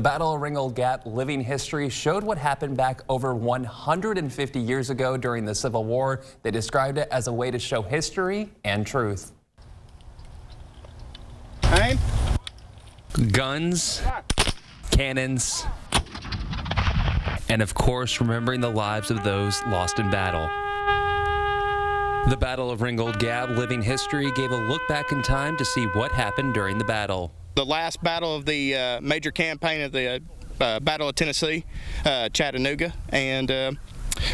Battle of Ringgold-Gap Living History showed what happened back over 150 years ago during the Civil War. They described it as a way to show history and truth. Guns, cannons, and of course remembering the lives of those lost in battle. The Battle of Ringgold-Gap Living History gave a look back in time to see what happened during the battle. The last battle of the major campaign of the Battle of Tennessee, Chattanooga, and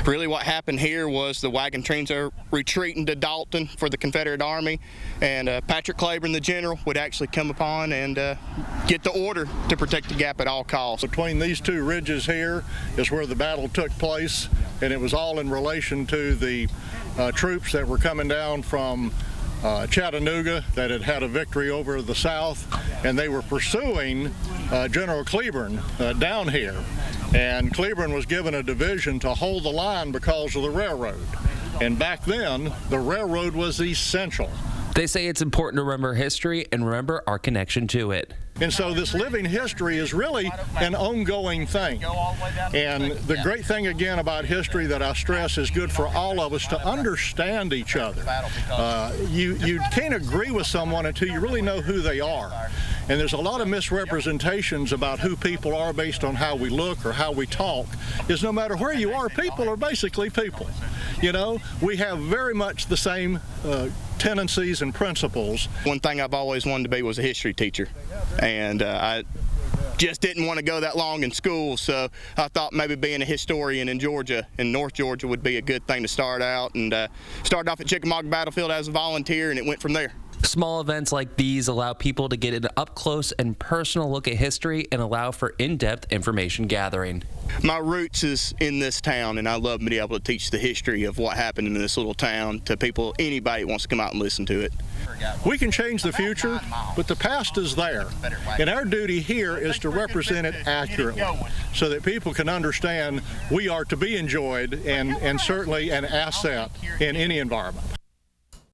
really what happened here was the wagon trains are retreating to Dalton for the Confederate Army, and Patrick Claiborne, the general, would actually come upon and get the order to protect the gap at all costs. Between these two ridges here is where the battle took place, and it was all in relation to the troops that were coming down from Chattanooga that had had a victory over the South, and they were pursuing General Claiborne down here. And Claiborne was given a division to hold the line because of the railroad. And back then, the railroad was essential. They say it's important to remember history and remember our connection to it. And so this living history is really an ongoing thing. And the great thing again about history that I stress is good for all of us to understand each other. You can't agree with someone until you really know who they are. And there's a lot of misrepresentations about who people are based on how we look or how we talk. Is no matter where you are, people are basically people. You know, we have very much the same tendencies and principles. One thing I've always wanted to be was a history teacher, and I just didn't want to go that long in school, so I thought maybe being a historian in Georgia, in North Georgia, would be a good thing to start out, and started off at Chickamauga Battlefield as a volunteer, and it went from there. Small events like these allow people to get an up-close and personal look at history and allow for in-depth information gathering. My roots is in this town, and I love being able to teach the history of what happened in this little town to people, anybody who wants to come out and listen to it. We can change the future, but the past is there. And our duty here is to represent it accurately so that people can understand we are to be enjoyed and certainly an asset in any environment.